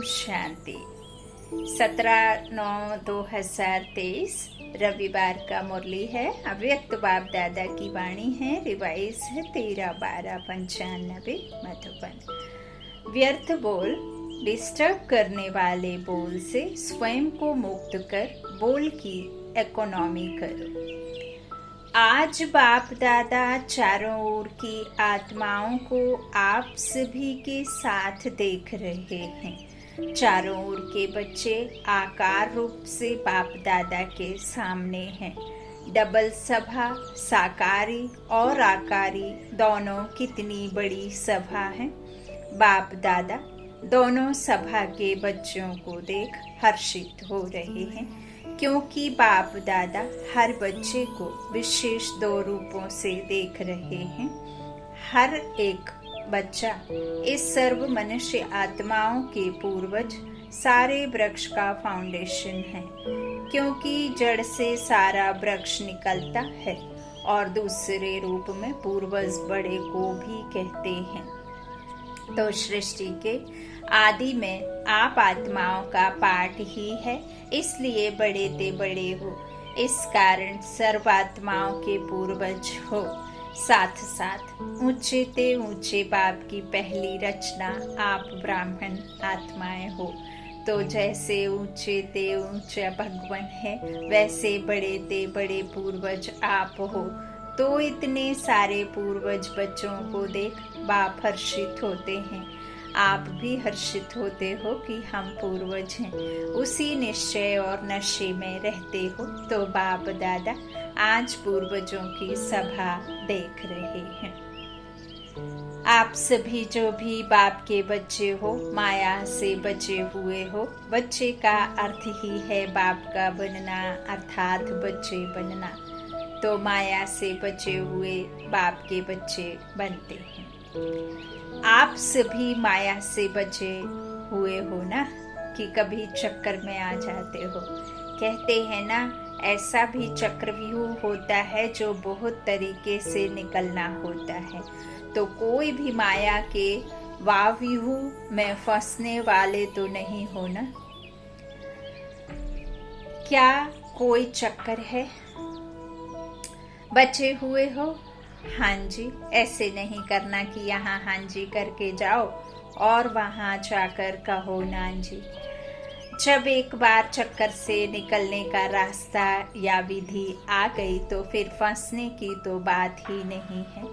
शांति। 17/9/2023 रविवार का मुरली है। अव्यक्त बाप दादा की वाणी है। रिवाइज है 13/12/95 मधुबन। व्यर्थ बोल, डिस्टर्ब करने वाले बोल से स्वयं को मुक्त कर बोल की इकोनॉमी करो। आज बाप दादा चारों ओर की आत्माओं को आप सभी के साथ देख रहे हैं। चारों ओर के बच्चे आकार रूप से बाप दादा के सामने हैं। डबल सभा, साकारी और आकारी दोनों कितनी बड़ी सभा है। बाप दादा दोनों सभा के बच्चों को देख हर्षित हो रहे हैं, क्योंकि बाप दादा हर बच्चे को विशेष 2 रूपों से देख रहे हैं। हर एक बच्चा इस सर्व मनुष्य आत्माओं के पूर्वज सारे वृक्ष का फाउंडेशन है, क्योंकि जड़ से सारा वृक्ष निकलता है। और दूसरे रूप में पूर्वज बड़े को भी कहते हैं। तो सृष्टि के आदि में आप आत्माओं का पाठ ही है, इसलिए बड़े ते बड़े हो। इस कारण सर्व आत्माओं के पूर्वज हो। साथ साथ ऊंचे ते ऊंचे बाप की पहली रचना आप ब्राह्मण आत्माएं हो। तो जैसे ऊंचे ते ऊंचा भगवान है, वैसे बड़े ते बड़े पूर्वज आप हो। तो इतने सारे पूर्वज बच्चों को देख बाप हर्षित होते हैं। आप भी हर्षित होते हो कि हम पूर्वज हैं। उसी निश्चय और नशे में रहते हो। तो बाप दादा आज पूर्वजों की सभा देख रहे हैं। आप सभी जो भी बाप के बच्चे हो, माया से बचे हुए हो। बच्चे का अर्थ ही है बाप का बनना, अर्थात बच्चे बनना। तो माया से बचे हुए बाप के बच्चे बनते हैं। आप सभी माया से बचे हुए हो ना, कि कभी चक्कर में आ जाते हो। कहते हैं ना, ऐसा भी चक्रव्यूह होता है जो बहुत तरीके से निकलना होता है। तो कोई भी माया के वाव्यूह में फंसने वाले तो नहीं हो ना। क्या कोई चक्कर है? बचे हुए हो? हाँ जी। ऐसे नहीं करना कि यहाँ हाँ जी करके जाओ और वहाँ जाकर कहो ना जी। जब एक बार चक्कर से निकलने का रास्ता या विधि आ गई तो फिर फंसने की तो बात ही नहीं है।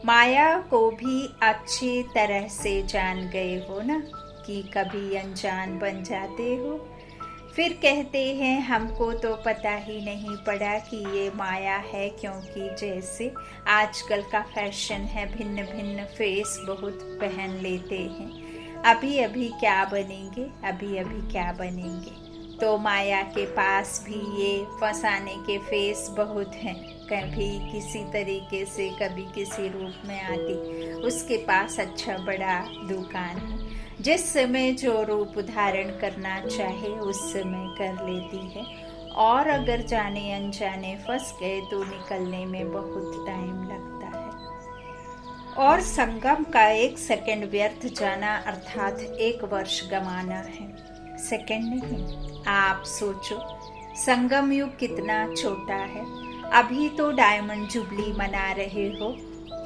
माया को भी अच्छी तरह से जान गए हो ना, कि कभी अनजान बन जाते हो। फिर कहते हैं हमको तो पता ही नहीं पड़ा कि ये माया है, क्योंकि जैसे आजकल का फैशन है, भिन्न भिन्न फेस बहुत पहन लेते हैं। अभी अभी क्या बनेंगे, अभी अभी क्या बनेंगे। तो माया के पास भी ये फंसाने के फेस बहुत हैं। कभी किसी तरीके से, कभी किसी रूप में आती। उसके पास अच्छा बड़ा दुकान है। जिस समय जो रूप धारण करना चाहे उस समय कर लेती है। और अगर जाने अनजाने फंस गए तो निकलने में बहुत टाइम लगता है। और संगम का 1 सेकंड व्यर्थ जाना अर्थात 1 वर्ष गंवाना है। सेकंड नहीं। आप सोचो संगम युग कितना छोटा है। अभी तो डायमंड जुबली मना रहे हो,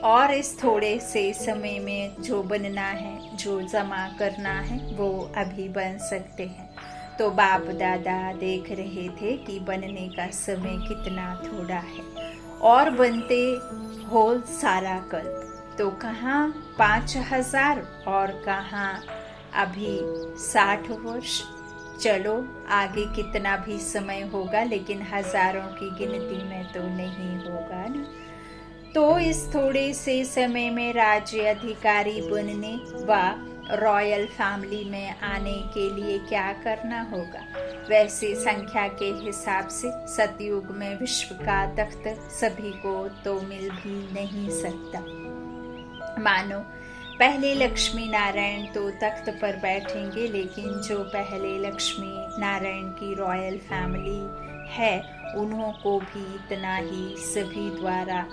और इस थोड़े से समय में जो बनना है, जो जमा करना है, वो अभी बन सकते हैं। तो बाप दादा देख रहे थे कि बनने का समय कितना थोड़ा है, और बनते हो सारा कल्प। तो कहाँ 5000 और कहाँ अभी 60 वर्ष। चलो आगे कितना भी समय होगा, लेकिन हजारों की गिनती में तो नहीं होगा ना। तो इस थोड़े से समय में राज्य अधिकारी बनने व रॉयल फैमिली में आने के लिए क्या करना होगा? वैसे संख्या के हिसाब से सतयुग में विश्व का तख्त सभी को तो मिल भी नहीं सकता। मानो पहले लक्ष्मी नारायण तो तख्त पर बैठेंगे, लेकिन जो पहले लक्ष्मी नारायण की रॉयल फैमिली है, उन्हों को भी इतना ही सभी द्वारा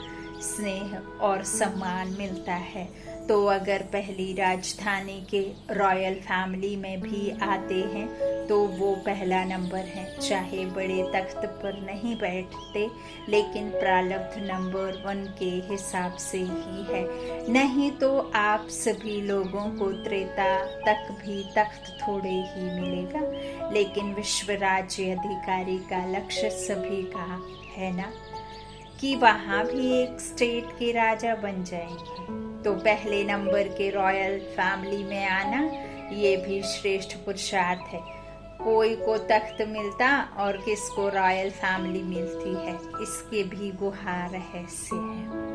स्नेह और सम्मान मिलता है। तो अगर पहली राजधानी के रॉयल फैमिली में भी आते हैं तो वो पहला नंबर है। चाहे बड़े तख्त पर नहीं बैठते, लेकिन प्रारब्ध नंबर 1 के हिसाब से ही है। नहीं तो आप सभी लोगों को त्रेता तक भी तख्त थोड़े ही मिलेगा, लेकिन विश्व राज्य अधिकारी का लक्ष्य सभी का है ना, कि वहाँ भी एक स्टेट के राजा बन जाएंगे। तो पहले नंबर के रॉयल फैमिली में आना ये भी श्रेष्ठ पुरुषार्थ है। कोई को तख्त मिलता और किसको रॉयल फैमिली मिलती है, इसके भी गुहा रहस्य है।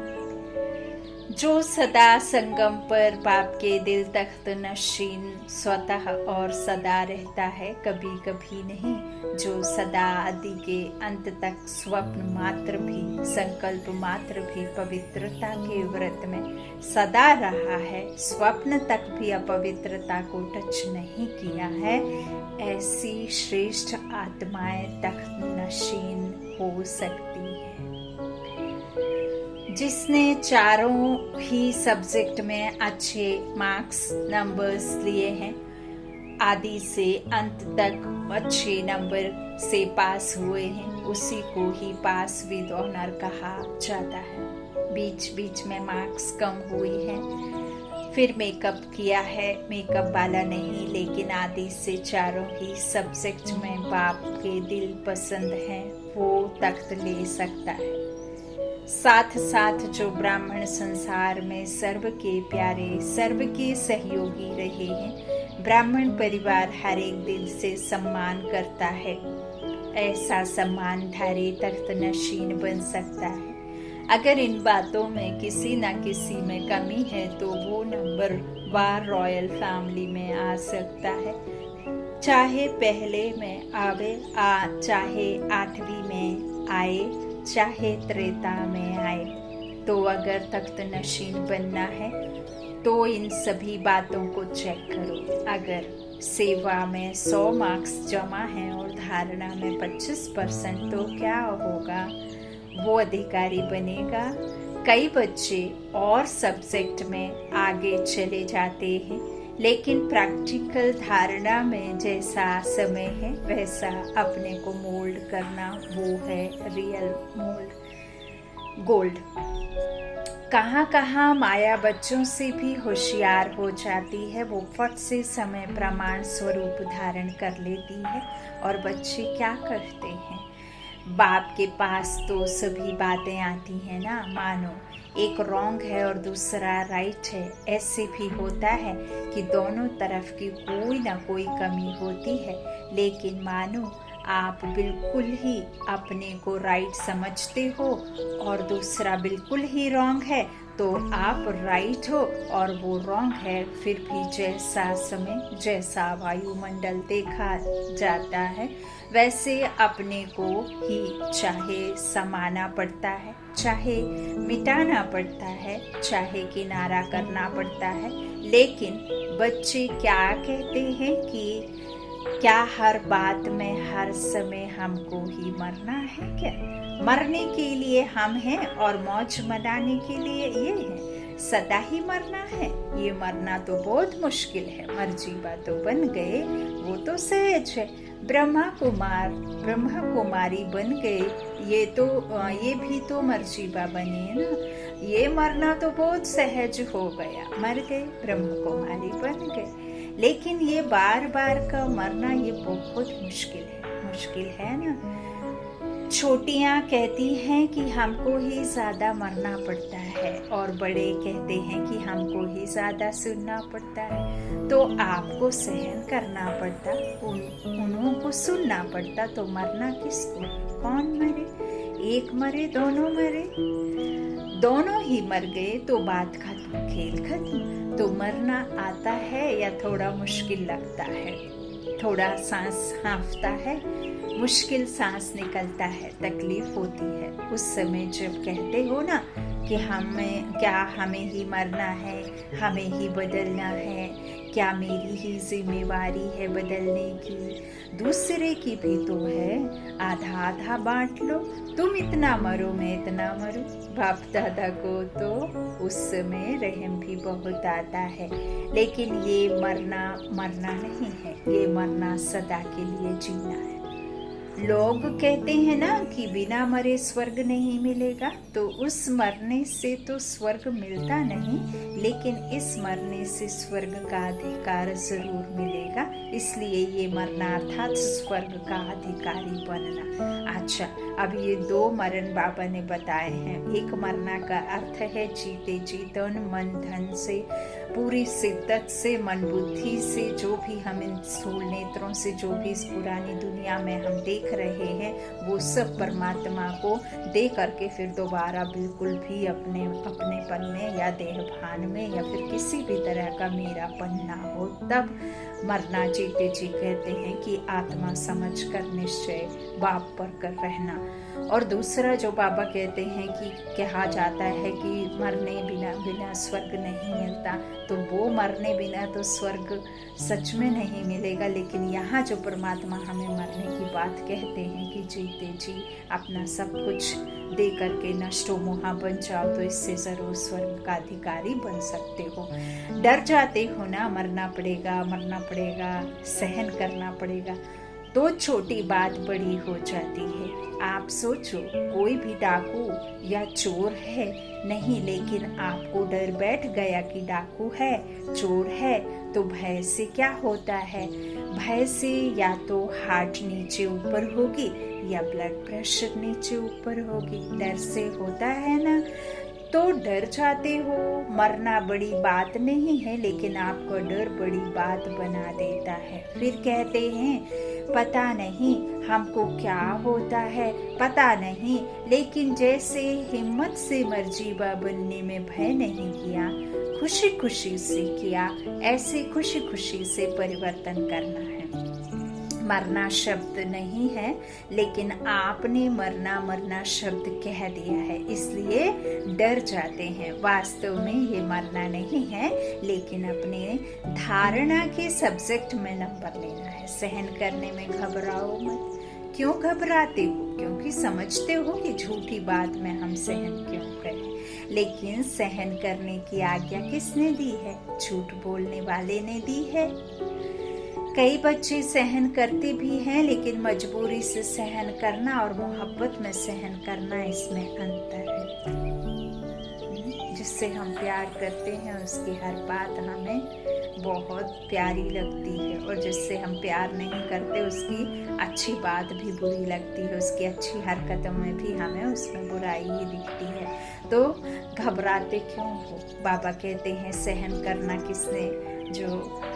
जो सदा संगम पर बाप के दिल तख्त नशीन स्वतः और सदा रहता है, कभी कभी नहीं। जो सदा आदि के अंत तक स्वप्न मात्र भी, संकल्प मात्र भी पवित्रता के व्रत में सदा रहा है, स्वप्न तक भी अपवित्रता को टच नहीं किया है, ऐसी श्रेष्ठ आत्माएं तख्त नशीन हो सकती है। जिसने चारों ही सब्जेक्ट में अच्छे मार्क्स नंबर्स लिए हैं, आदि से अंत तक अच्छे नंबर से पास हुए हैं, उसी को ही पास विद ऑनर कहा जाता है। बीच बीच में मार्क्स कम हुई हैं, फिर मेकअप किया है, मेकअप वाला नहीं, लेकिन आदि से चारों ही सब्जेक्ट में बाप के दिल पसंद है, वो तख्त ले सकता है। साथ साथ जो ब्राह्मण संसार में सर्व के प्यारे, सर्व के सहयोगी रहे हैं, ब्राह्मण परिवार हर एक दिल से सम्मान करता है, ऐसा सम्मानधारी तख्त नशीन बन सकता है। अगर इन बातों में किसी न किसी में कमी है तो वो नंबर वार रॉयल फैमिली में आ सकता है, चाहे पहले में आवे, चाहे 8वीं में आए, चाहे त्रेता में आए। तो अगर तख्त नशीन बनना है तो इन सभी बातों को चेक करो। अगर सेवा में 100 मार्क्स जमा हैं और धारणा में 25%, तो क्या होगा, वो अधिकारी बनेगा। कई बच्चे और सब्जेक्ट में आगे चले जाते हैं, लेकिन प्रैक्टिकल धारणा में जैसा समय है वैसा अपने को मोल्ड करना, वो है रियल मोल्ड गोल्ड। कहाँ कहाँ माया बच्चों से भी होशियार हो जाती है, वो फट से समय प्रमाण स्वरूप धारण कर लेती है। और बच्चे क्या करते हैं, बाप के पास तो सभी बातें आती हैं ना, मानो एक रॉन्ग है और दूसरा राइट है। ऐसे भी होता है कि दोनों तरफ की कोई ना कोई कमी होती है, लेकिन मानो आप बिल्कुल ही अपने को राइट समझते हो और दूसरा बिल्कुल ही रॉन्ग है, तो आप राइट हो और वो रॉन्ग है। फिर भी जैसा समय, जैसा वायुमंडल देखा जाता है, वैसे अपने को ही चाहे समाना पड़ता है, चाहे मिटाना पड़ता है, चाहे किनारा करना पड़ता है। लेकिन बच्चे क्या कहते हैं कि क्या हर बात में हर समय हमको ही मरना है क्या? मरने के लिए हम हैं और मौज मनाने के लिए ये है, सदा ही मरना है। ये मरना तो बहुत मुश्किल है, मर्जीबा तो बन गए, वो तो सहज है। ब्रह्मा कुमारी बन गए, ये भी तो मर्जीबा बने ना। ये मरना तो बहुत सहज हो गया, मर गए, ब्रह्मा कुमारी बन गए। लेकिन ये बार बार का मरना ये बहुत मुश्किल है ना। छोटियां कहती हैं कि हमको ही ज्यादा मरना पड़ता है और बड़े कहते हैं कि हमको ही ज्यादा सुनना पड़ता है। तो आपको सहन करना पड़ता, उन्हों को सुनना पड़ता, तो मरना किसको? कौन मरे? एक मरे, दोनों मरे, दोनों ही मर गए तो बात खत्म, खेल खत्म। तो मरना आता है या थोड़ा मुश्किल लगता है, थोड़ा सांस हाँफता है, मुश्किल सांस निकलता है, तकलीफ होती है। उस समय जब कहते हो ना कि हमें ही मरना है, हमें ही बदलना है, क्या मेरी ही जिम्मेवारी है बदलने की? दूसरे की भी तो है, आधा आधा बांट लो। तुम इतना मरो मैं इतना मरूं। बाप दादा को तो उस समय रहम भी बहुत आता है, लेकिन ये मरना मरना नहीं है, ये मरना सदा के लिए जीना है। लोग कहते हैं ना कि बिना मरे स्वर्ग नहीं मिलेगा, तो उस मरने से तो स्वर्ग मिलता नहीं, लेकिन इस मरने से स्वर्ग का अधिकार जरूर मिलेगा। इसलिए ये मरना अर्थात स्वर्ग का अधिकारी बनना। अच्छा, अब ये 2 मरण बाबा ने बताए हैं। एक मरना का अर्थ है जीते जी तन मन धन से, पूरी शिद्दत से, मन बुद्धि से, जो भी हम इन स्थूल नेत्रों से जो भी इस पुरानी दुनिया में हम देख रहे हैं, वो सब परमात्मा को दे करके फिर दोबारा बिल्कुल भी अपनेपन में या देहभान में या फिर किसी भी तरह का मेरापन ना हो, तब मरना। जीते जी कहते हैं कि आत्मा समझ कर निश्चय बाप पर कर रहना। और दूसरा जो बाबा कहते हैं कि कहा जाता है कि मरने बिना स्वर्ग नहीं मिलता, तो वो मरने बिना तो स्वर्ग सच में नहीं मिलेगा। लेकिन यहाँ जो परमात्मा हमें मरने की बात कहते हैं कि जीते जी अपना सब कुछ दे करके नष्टो मोहा बन जाओ, तो इससे जरूर स्वर्ग का अधिकारी बन सकते हो। डर जाते हो ना, मरना पड़ेगा, सहन करना पड़ेगा, तो छोटी बात बड़ी हो जाती है। आप सोचो, कोई भी डाकू या चोर है नहीं, लेकिन आपको डर बैठ गया कि डाकू है, चोर है, तो भय से क्या होता है? भय से या तो हार्ट नीचे ऊपर होगी या ब्लड प्रेशर नीचे ऊपर होगी। डर से होता है ना, तो डर जाते हो। मरना बड़ी बात नहीं है, लेकिन आपको डर बड़ी बात बना देता है। फिर कहते हैं पता नहीं हमको क्या होता है, पता नहीं, लेकिन जैसे हिम्मत से मर्जीबा बनने में भय नहीं किया, खुशी खुशी से किया, ऐसे खुशी खुशी से परिवर्तन करना है। मरना शब्द नहीं है, लेकिन आपने मरना शब्द कह दिया है, इसलिए डर जाते हैं। वास्तव में ये मरना नहीं है, लेकिन अपने धारणा के सब्जेक्ट में नंबर लेना है। सहन करने में घबराओ मत। क्यों घबराते हो? क्योंकि समझते हो कि झूठी बात में हम सहन क्यों करें। लेकिन सहन करने की आज्ञा किसने दी है? झूठ बोलने वाले ने दी है। कई बच्चे सहन करते भी हैं, लेकिन मजबूरी से सहन करना और मोहब्बत में सहन करना, इसमें अंतर है। जिससे हम प्यार करते हैं उसकी हर बात हमें बहुत प्यारी लगती है, और जिससे हम प्यार नहीं करते उसकी अच्छी बात भी बुरी लगती है, उसकी अच्छी हरकतों में भी हमें उसमें बुराई ही दिखती है। तो घबराते क्यों हो? बाबा कहते हैं सहन करना किसने जो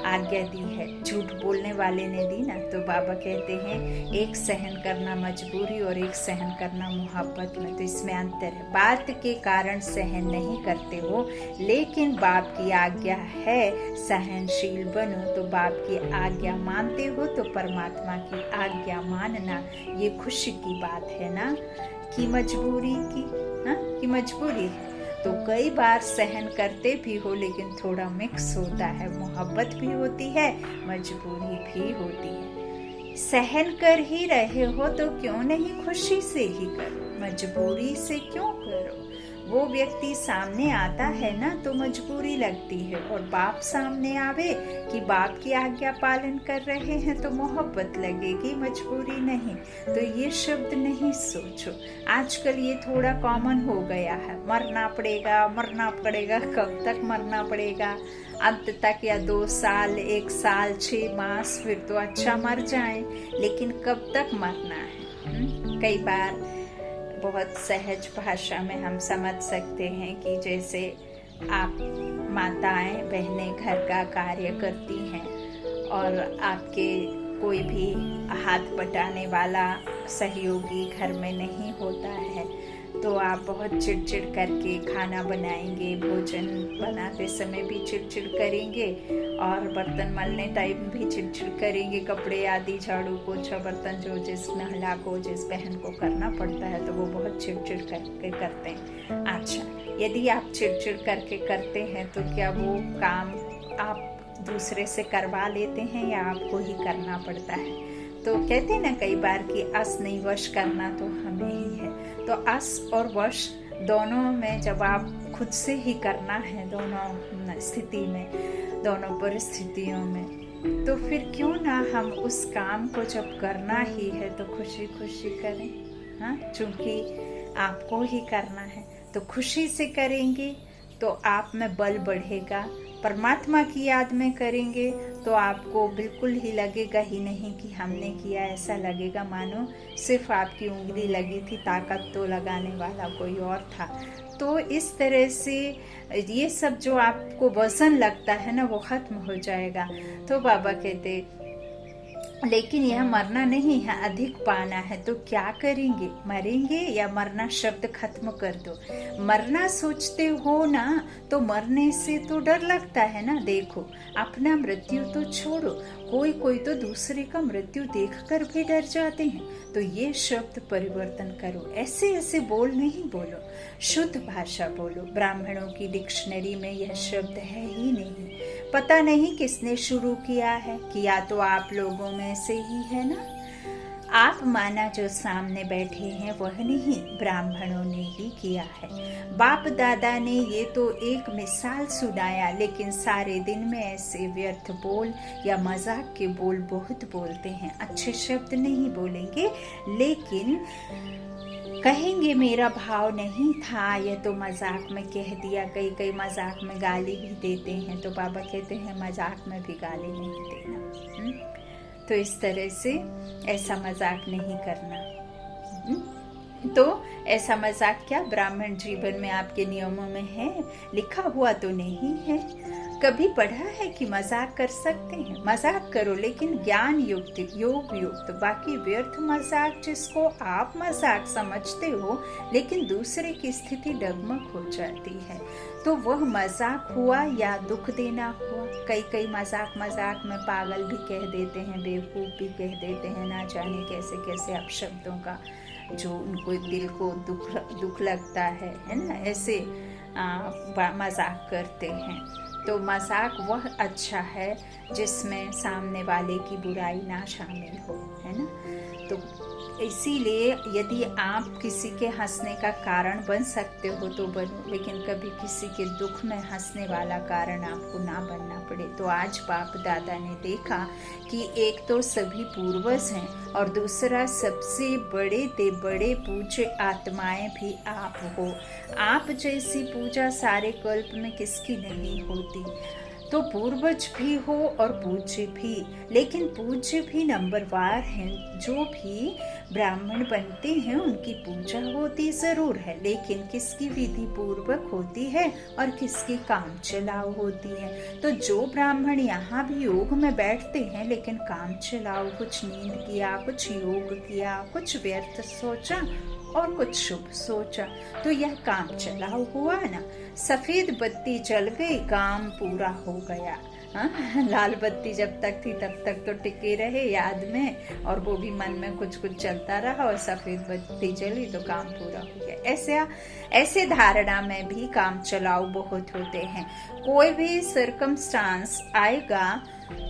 आज्ञा दी है? झूठ बोलने वाले ने दी ना। तो बाबा कहते हैं एक सहन करना मजबूरी और एक सहन करना मोहब्बत में, तो इसमें अंतर है। बात के कारण सहन नहीं करते हो, लेकिन बाप की आज्ञा है सहनशील बनो, तो बाप की आज्ञा मानते हो, तो परमात्मा की आज्ञा मानना ये खुशी की बात है ना, कि मजबूरी की, हाँ, कि मजबूरी है। तो कई बार सहन करते भी हो, लेकिन थोड़ा मिक्स होता है, मोहब्बत भी होती है, मजबूरी भी होती है। सहन कर ही रहे हो तो क्यों नहीं खुशी से ही करो, मजबूरी से क्यों करो? वो व्यक्ति सामने आता है ना तो मजबूरी लगती है, और बाप सामने आवे कि बाप की आज्ञा पालन कर रहे हैं तो मोहब्बत लगेगी, मजबूरी नहीं। तो ये शब्द नहीं सोचो। आजकल ये थोड़ा कॉमन हो गया है, मरना पड़ेगा। कब तक मरना पड़ेगा? अंत तक, या 2 साल, 1 साल, 6 मास, फिर तो अच्छा मर जाएं, लेकिन कब तक मरना है? कई बार बहुत सहज भाषा में हम समझ सकते हैं कि जैसे आप माताएं बहनें घर का कार्य करती हैं और आपके कोई भी हाथ बटाने वाला सहयोगी घर में नहीं होता है, तो आप बहुत चिड़चिड़ करके खाना बनाएंगे, भोजन बनाते समय भी चिड़चिड़ करेंगे, और बर्तन मलने टाइम भी चिड़चिड़ करेंगे, कपड़े आदि झाड़ू पोछा बर्तन जो जिस महिला को जिस बहन को करना पड़ता है तो वो बहुत चिड़चिड़ करके करते हैं। अच्छा, यदि आप चिड़चिड़ करके करते हैं तो क्या वो काम आप दूसरे से करवा लेते हैं या आपको ही करना पड़ता है? तो कहते हैं ना कई बार कि अस नहीं वश करना तो हमें ही है। तो अस और वश दोनों में जब आप खुद से ही करना है, दोनों स्थिति में, दोनों परिस्थितियों में, तो फिर क्यों ना हम उस काम को जब करना ही है तो खुशी खुशी करें। हाँ, चूंकि आपको ही करना है तो खुशी से करेंगे तो आप में बल बढ़ेगा। परमात्मा की याद में करेंगे तो आपको बिल्कुल ही लगेगा ही नहीं कि हमने किया, ऐसा लगेगा मानो सिर्फ आपकी उंगली लगी थी, ताकत तो लगाने वाला कोई और था। तो इस तरह से ये सब जो आपको वजन लगता है ना वो खत्म हो जाएगा। तो बाबा कहते लेकिन यह मरना नहीं है, अधिक पाना है। तो क्या करेंगे? मरेंगे या मरना शब्द खत्म कर दो। मरना सोचते हो ना तो मरने से तो डर लगता है ना। देखो अपना मृत्यु तो छोड़ो, कोई तो दूसरे का मृत्यु देखकर भी डर जाते हैं। तो ये शब्द परिवर्तन करो, ऐसे ऐसे बोल नहीं बोलो, शुद्ध भाषा बोलो। ब्राह्मणों की डिक्शनरी में यह शब्द है ही नहीं। पता नहीं किसने शुरू किया है, किया तो आप लोगों में से ही है ना। आप माना जो सामने बैठे हैं वह नहीं, ब्राह्मणों ने ही किया है। बाप दादा ने ये तो एक मिसाल सुनाया, लेकिन सारे दिन में ऐसे व्यर्थ बोल या मजाक के बोल बहुत बोलते हैं। अच्छे शब्द नहीं बोलेंगे लेकिन कहेंगे मेरा भाव नहीं था, यह तो मजाक में कह दिया। कई मजाक में गाली भी देते हैं। तो बाबा कहते हैं मजाक में भी गाली नहीं देना। तो इस तरह से ऐसा मजाक नहीं करना। तो ऐसा मजाक क्या ब्राह्मण जीवन में आपके नियमों में है? लिखा हुआ तो नहीं है। कभी पढ़ा है कि मजाक कर सकते हैं? मजाक करो लेकिन ज्ञान युक्त, योग युक्त। बाकी व्यर्थ मजाक जिसको आप मजाक समझते हो लेकिन दूसरे की स्थिति डगमग हो जाती है, तो वह मजाक हुआ या दुख देना हुआ। कई मजाक में पागल भी कह देते हैं, बेवकूफ भी कह देते हैं, ना जाने कैसे कैसे अपशब्दों का जो उनको दिल को दुख लगता है ना, ऐसे मजाक करते हैं। तो मजाक वह अच्छा है जिसमें सामने वाले की बुराई ना शामिल हो, है ना। तो इसीलिए यदि आप किसी के हंसने का कारण बन सकते हो तो बनो, लेकिन कभी किसी के दुख में हंसने वाला कारण आपको ना बनना पड़े। तो आज बाप दादा ने देखा कि एक तो सभी पूर्वज हैं और दूसरा सबसे बड़े पूज्य आत्माएं भी आप हो। आप जैसी पूजा सारे कल्प में किसकी नहीं होती। तो पूर्वज भी हो और पूज्य भी, लेकिन पूज्य भी नंबरवार हैं। जो भी ब्राह्मण बनते हैं उनकी पूजा होती जरूर है, लेकिन किसकी विधि पूर्वक होती है और किसकी काम चलाओ होती है। तो जो ब्राह्मण यहाँ भी योग में बैठते हैं लेकिन काम चलाओ, कुछ नींद किया, कुछ योग किया, कुछ व्यर्थ सोचा और कुछ शुभ सोचा, तो यह काम चलाओ हुआ ना। सफेद बत्ती जल गई, काम पूरा हो गया। हाँ, लाल बत्ती जब तक थी तब तक तो टिके रहे याद में, और वो भी मन में कुछ चलता रहा, और सफेद बत्ती जली तो काम पूरा हो गया। ऐसे धारणा में भी काम चलाओ बहुत होते हैं। कोई भी सर्कमस्टांस आएगा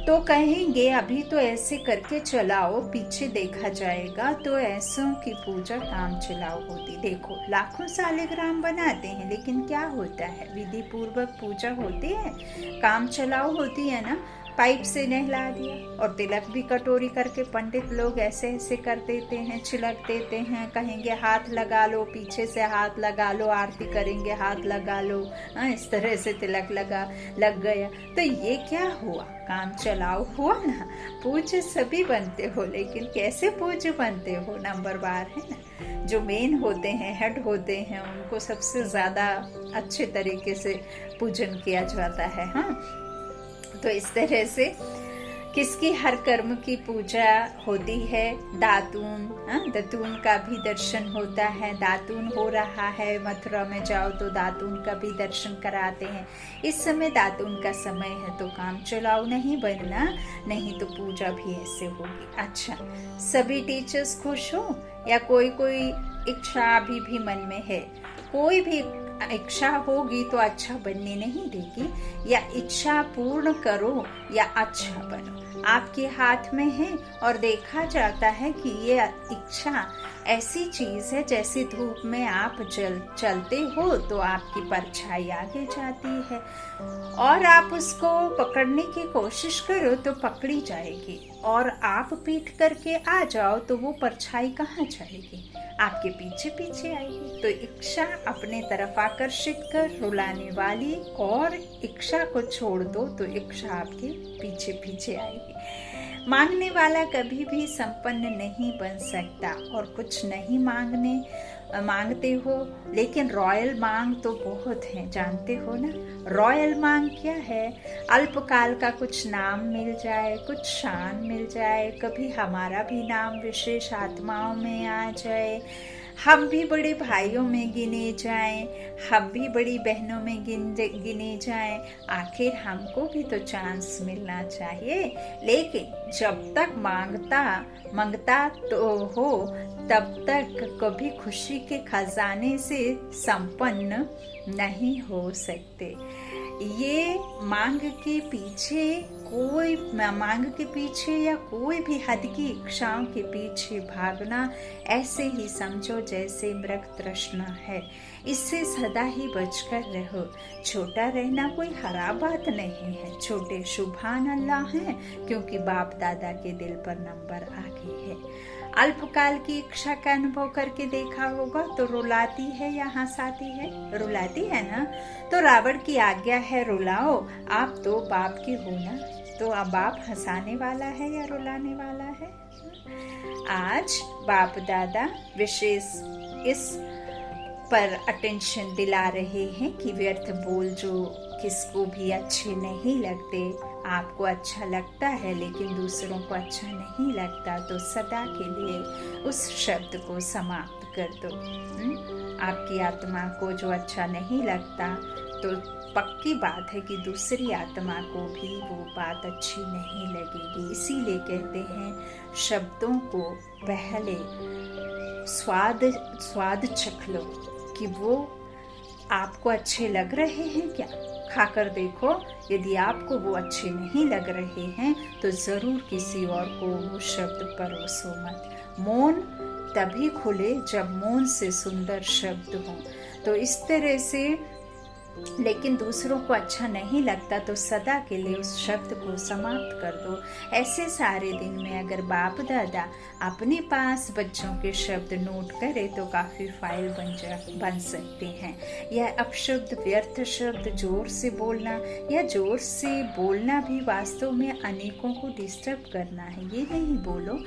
तो कहेंगे अभी तो ऐसे करके चलाओ, पीछे देखा जाएगा। तो ऐसों की पूजा काम चलाओ होती। देखो लाखों सालिग्राम बनाते हैं लेकिन क्या होता है? विधि पूर्वक पूजा होती है, काम चलाओ होती है ना। पाइप से नहला दिया, और तिलक भी कटोरी करके पंडित लोग ऐसे ऐसे कर देते हैं, छिलक देते हैं। कहेंगे हाथ लगा लो, पीछे से हाथ लगा लो, आरती करेंगे हाथ लगा लो, इस तरह से तिलक लग गया। तो ये क्या हुआ? काम चलाओ हुआ ना। पूज्य सभी बनते हो, लेकिन कैसे पूज्य बनते हो? नंबरवार है ना। जो मेन होते हैं, हेड होते हैं, उनको सबसे ज्यादा अच्छे तरीके से पूजन किया जाता है। हाँ, तो इस तरह से किसकी हर कर्म की पूजा होती है। दातून, दातून का भी दर्शन होता है। दातून हो रहा है, मथुरा में जाओ तो दातून का भी दर्शन कराते हैं। इस समय दातून का समय है, तो काम चलाओ नहीं बनना, नहीं तो पूजा भी ऐसे होगी। अच्छा, सभी टीचर्स खुश हो या कोई इच्छा अभी भी मन में है? कोई भी इच्छा होगी तो अच्छा बनने नहीं देगी, या इच्छा पूर्ण करो या अच्छा बनो, आपके हाथ में है। और देखा जाता है कि ये इच्छा ऐसी चीज है, जैसे धूप में आप चलते हो तो आपकी परछाई आगे जाती है, और आप उसको पकड़ने की कोशिश करो तो पकड़ी जाएगी, और आप पीट करके आ जाओ तो वो परछाई कहाँ जाएगी, आपके पीछे पीछे आएगी। तो इच्छा अपने तरफ आकर्षित कर रुलाने वाली, और इच्छा को छोड़ दो तो इच्छा आपके पीछे पीछे आएगी। मांगने वाला कभी भी संपन्न नहीं बन सकता, और कुछ नहीं मांगते हो, लेकिन रॉयल मांग तो बहुत है, जानते हो ना। रॉयल मांग क्या है? अल्पकाल का कुछ नाम मिल जाए, कुछ शान मिल जाए, कभी हमारा भी नाम विशेष आत्माओं में आ जाए, हम भी बड़े भाइयों में गिने जाएं, हम भी बड़ी बहनों में गिने जाएं, आखिर हमको भी तो चांस मिलना चाहिए। लेकिन जब तक मांगता तो हो, तब तक कभी खुशी के खजाने से संपन्न नहीं हो सकते। ये मांग के पीछे या कोई भी हद की इच्छाओं के पीछे भागना ऐसे ही समझो जैसे मृग तृष्णा है। इससे सदा ही बचकर रहो। छोटा रहना कोई खराब बात नहीं है, छोटे सुभान अल्लाह हैं, क्योंकि बाप दादा के दिल पर नंबर आगे है। अल्पकाल की इच्छा का अनुभव करके देखा होगा तो रुलाती है या हंसाती है? रुलाती है ना। तो रावण की आज्ञा है रुलाओ, आप तो बाप के हो ना, तो अब बाप हंसाने वाला है या रुलाने वाला है? आज बाप दादा विशेष इस पर अटेंशन दिला रहे हैं कि व्यर्थ बोल जो किसको भी अच्छे नहीं लगते, आपको अच्छा लगता है लेकिन दूसरों को अच्छा नहीं लगता, तो सदा के लिए उस शब्द को समाप्त कर दो। आपकी आत्मा को जो अच्छा नहीं लगता, तो पक्की बात है कि दूसरी आत्मा को भी वो बात अच्छी नहीं लगेगी। इसीलिए कहते हैं शब्दों को पहले स्वाद चख लो कि वो आपको अच्छे लग रहे हैं क्या, खाकर देखो। यदि आपको वो अच्छे नहीं लग रहे हैं तो जरूर किसी और को वो शब्द परोसो मत। मौन तभी खुले जब मौन से सुंदर शब्द हो। तो इस तरह से, लेकिन दूसरों को अच्छा नहीं लगता तो सदा के लिए उस शब्द को समाप्त कर दो। ऐसे सारे दिन में अगर बाप दादा अपने पास बच्चों के शब्द नोट करे तो काफी फाइल बन सकते हैं। यह अपशब्द, व्यर्थ शब्द, जोर से बोलना या जोर से बोलना भी वास्तव में अनेकों को डिस्टर्ब करना है। ये नहीं बोलो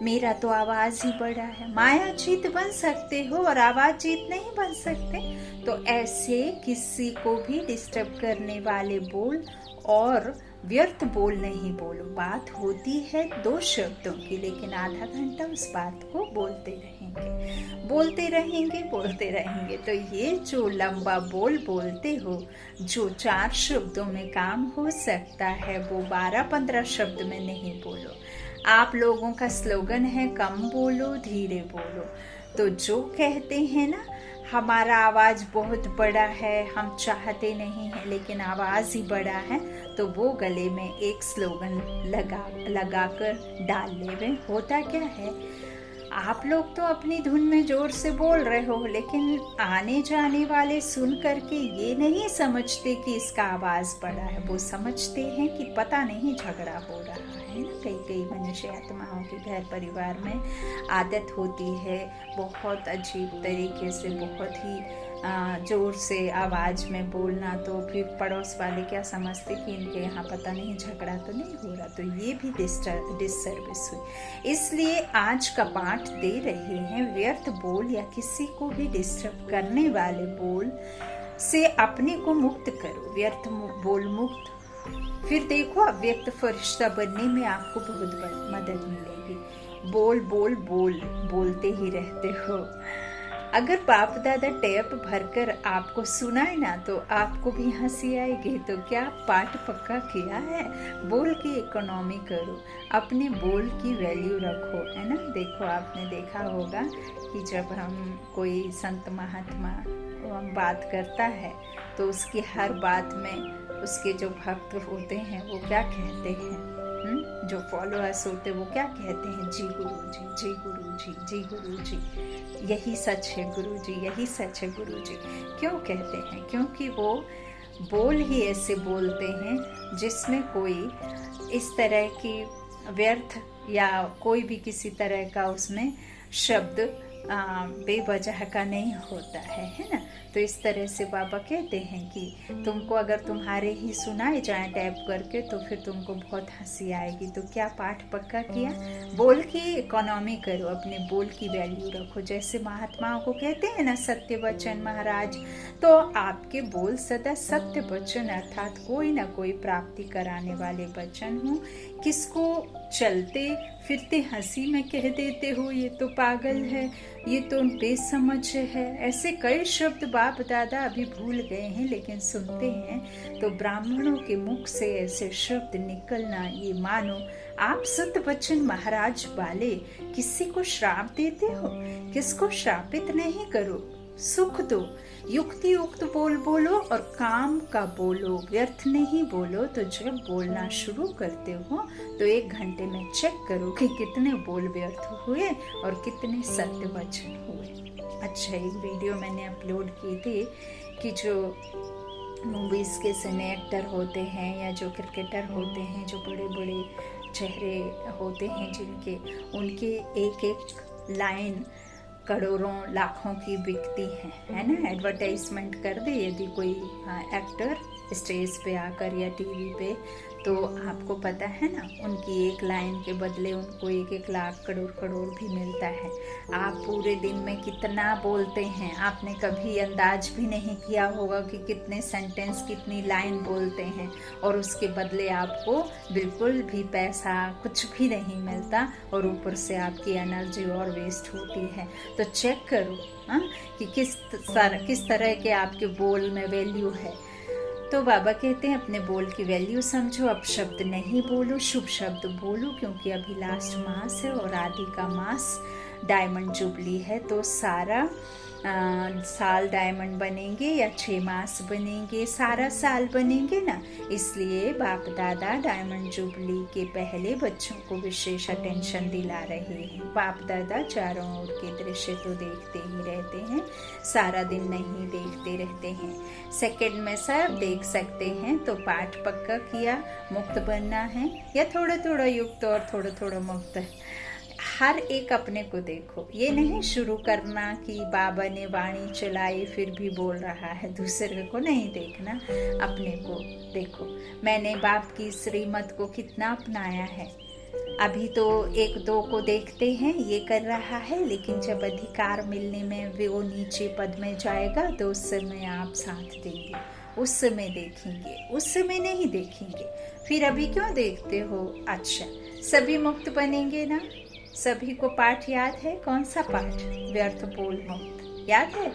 मेरा तो आवाज ही बड़ा है। माया जीत बन सकते हो और आवाज जीत नहीं बन सकते। तो ऐसे किसी को भी डिस्टर्ब करने वाले बोल और व्यर्थ बोल नहीं बोलो। बात होती है 2 शब्दों की, लेकिन आधा घंटा उस बात को बोलते रहेंगे। तो ये जो लंबा बोल बोलते हो, जो 4 शब्दों में काम हो सकता है, वो 12-15 शब्द में नहीं बोलो। आप लोगों का स्लोगन है कम बोलो धीरे बोलो। तो जो कहते हैं ना हमारा आवाज बहुत बड़ा है, हम चाहते नहीं है लेकिन आवाज ही बड़ा है, तो वो गले में एक स्लोगन लगा कर डाल ले वे। होता क्या है, आप लोग तो अपनी धुन में जोर से बोल रहे हो, लेकिन आने जाने वाले सुन करके ये नहीं समझते कि इसका आवाज बड़ा है। वो समझते हैं कि पता नहीं झगड़ा हो रहा है ना। कई मनुष्य आत्माओं के घर परिवार में आदत होती है बहुत अजीब तरीके से, बहुत ही जोर से आवाज में बोलना। तो फिर पड़ोस वाले क्या समझते कि इनके यहाँ पता नहीं झगड़ा तो नहीं हो रहा। तो ये भी डिससर्विस हुई। इसलिए आज का पाठ दे रहे हैं व्यर्थ बोल या किसी को भी डिस्टर्ब करने वाले बोल से अपने को मुक्त करो। व्यर्थ बोल मुक्त, फिर देखो अव्यक्त फरिश्ता बनने में आपको बहुत मदद मिलेगी। बोलते ही रहते हो। अगर बाप दादा टेप भरकर आपको सुनाए ना तो आपको भी हंसी आएगी। तो क्या पाठ पक्का किया है? बोल की इकोनॉमी करो, अपने बोल की वैल्यू रखो, है ना। देखो आपने देखा होगा कि जब हम कोई संत महात्मा बात करता है तो उसकी हर बात में उसके जो भक्त होते हैं वो क्या कहते हैं, जो फॉलोअर्स होते हैं वो क्या कहते हैं, जी गुरु जी, जी गुरु जी, जी गुरु जी, यही सच है गुरु जी, यही सच है गुरु जी। क्यों कहते हैं? क्योंकि वो बोल ही ऐसे बोलते हैं जिसमें कोई इस तरह की व्यर्थ या कोई भी किसी तरह का उसमें शब्द बेवजह का नहीं होता है ना। तो इस तरह से बाबा कहते हैं कि तुमको अगर तुम्हारे ही सुनाए जाए टैप करके तो फिर तुमको बहुत हंसी आएगी। तो क्या पाठ पक्का किया? बोल की इकोनॉमी करो, अपने बोल की वैल्यू रखो। जैसे महात्माओं को कहते हैं ना सत्य वचन महाराज, तो आपके बोल सदा सत्य वचन अर्थात कोई ना कोई प्राप्ति कराने वाले वचन हो। किसको चलते फिरते हंसी में कह देते हो ये तो पागल है, ये तो बेसमझ है, ऐसे कई शब्द बाप दादा अभी भूल गए हैं, लेकिन सुनते हैं तो ब्राह्मणों के मुख से ऐसे शब्द निकलना, ये मानो आप सत्य वचन महाराज वाले किसी को श्राप देते हो। किसको श्रापित नहीं करो, सुख दो, युक्ति युक्त बोल बोलो और काम का बोलो, व्यर्थ नहीं बोलो। तो जब बोलना शुरू करते हो तो 1 घंटे में चेक करो कि कितने बोल व्यर्थ हुए और कितने सत्य वचन हुए। अच्छा, एक वीडियो मैंने अपलोड की थी कि जो मूवीज के सिने एक्टर होते हैं या जो क्रिकेटर होते हैं, जो बड़े बड़े चेहरे होते हैं जिनके, उनके एक एक लाइन करोड़ों लाखों की बिकती है ना। एडवर्टाइजमेंट कर दे यदि कोई एक्टर स्टेज पे आकर या टीवी पे, तो आपको पता है ना उनकी एक लाइन के बदले उनको 1-1 लाख करोड़ भी मिलता है। आप पूरे दिन में कितना बोलते हैं, आपने कभी अंदाज भी नहीं किया होगा कि कितने सेंटेंस कितनी लाइन बोलते हैं, और उसके बदले आपको बिल्कुल भी पैसा कुछ भी नहीं मिलता और ऊपर से आपकी एनर्जी और वेस्ट होती है। तो चेक करो कि किस तरह के आपके बोल में वैल्यू है। तो बाबा कहते हैं अपने बोल की वैल्यू समझो, अब शब्द नहीं बोलो, शुभ शब्द बोलो, क्योंकि अभी लास्ट मास है और आदि का मास डायमंड जुबली है। तो सारा साल डायमंड बनेंगे या 6 मास बनेंगे, सारा साल बनेंगे ना। इसलिए बाप दादा डायमंड जुबली के पहले बच्चों को विशेष अटेंशन दिला रहे हैं। बाप दादा चारों ओर के दृश्य तो देखते ही रहते हैं, सारा दिन नहीं देखते रहते हैं, सेकंड में सब देख सकते हैं। तो पाठ पक्का किया, मुक्त बनना है या थोड़ा थोड़ा युक्त और थोड़ा थोड़ा मुक्त। हर एक अपने को देखो, ये नहीं शुरू करना कि बाबा ने वाणी चलाई फिर भी बोल रहा है, दूसरे को नहीं देखना, अपने को देखो। मैंने बाप की श्रीमत को कितना अपनाया है। अभी तो 1-2 को देखते हैं ये कर रहा है, लेकिन जब अधिकार मिलने में वो नीचे पद में जाएगा तो उस समय आप साथ देंगे, उस समय देखेंगे, उस समय नहीं देखेंगे। फिर अभी क्यों देखते हो? अच्छा, सभी मुक्त बनेंगे ना। सभी को पाठ याद है? कौन सा पाठ? व्यर्थ बोल मुक्त याद है?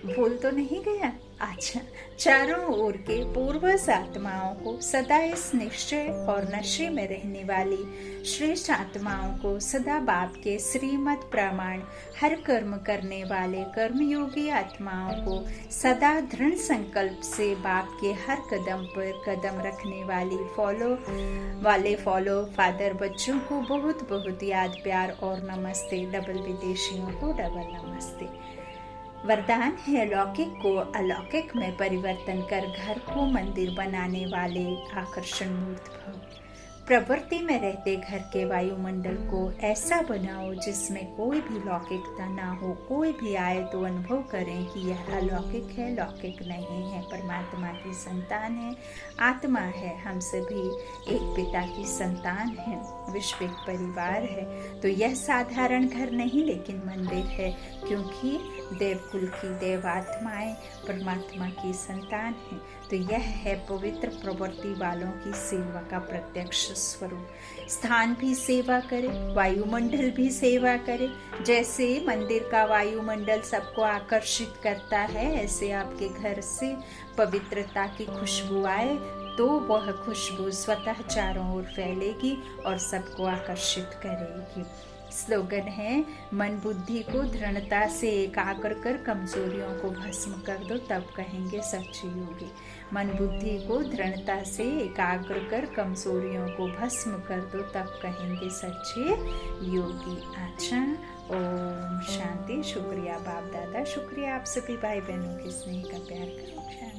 भूल तो नहीं गया? अच्छा, चारों ओर के पूर्वज आत्माओं को सदा इस निश्चय और नशे में रहने वाली श्रेष्ठ आत्माओं को सदा बाप के श्रीमत प्रमाण हर कर्म करने वाले कर्मयोगी आत्माओं को सदा दृढ़ संकल्प से बाप के हर कदम पर कदम रखने वाली फॉलो फादर बच्चों को बहुत बहुत याद प्यार और नमस्ते। डबल विदेशियों को डबल नमस्ते। वरदान है अलौकिक को अलौकिक में परिवर्तन कर घर को मंदिर बनाने वाले आकर्षण मूर्त भव। प्रवृत्ति में रहते घर के वायुमंडल को ऐसा बनाओ जिसमें कोई भी लौकिकता ना हो। कोई भी आए तो अनुभव करें कि यह अलौकिक है, लौकिक नहीं है। परमात्मा की संतान है, आत्मा है, हम सभी एक पिता की संतान है, विश्व एक परिवार है। तो यह साधारण घर नहीं लेकिन मंदिर है, क्योंकि देवकुल की देवात्माएं परमात्मा की संतान है। तो यह है पवित्र प्रवृत्ति वालों की सेवा का प्रत्यक्ष स्वरूप। स्थान भी सेवा करे, वायुमंडल भी सेवा करे। जैसे मंदिर का वायुमंडल सबको आकर्षित करता है, ऐसे आपके घर से पवित्रता की खुशबू आए तो वह खुशबू स्वतः चारों ओर फैलेगी और सबको आकर्षित करेगी। स्लोगन है, मन बुद्धि को दृढ़ता से एकाग्र कर कमजोरियों को भस्म कर दो, तब कहेंगे सच्चे योगी। मन बुद्धि को दृढ़ता से एकाग्र कर कमजोरियों को भस्म कर दो, तब कहेंगे सच्चे योगी। अच्छा, ओम शांति। शुक्रिया बाप दादा, शुक्रिया आप सभी भाई बहनों के स्नेह का, प्यार का।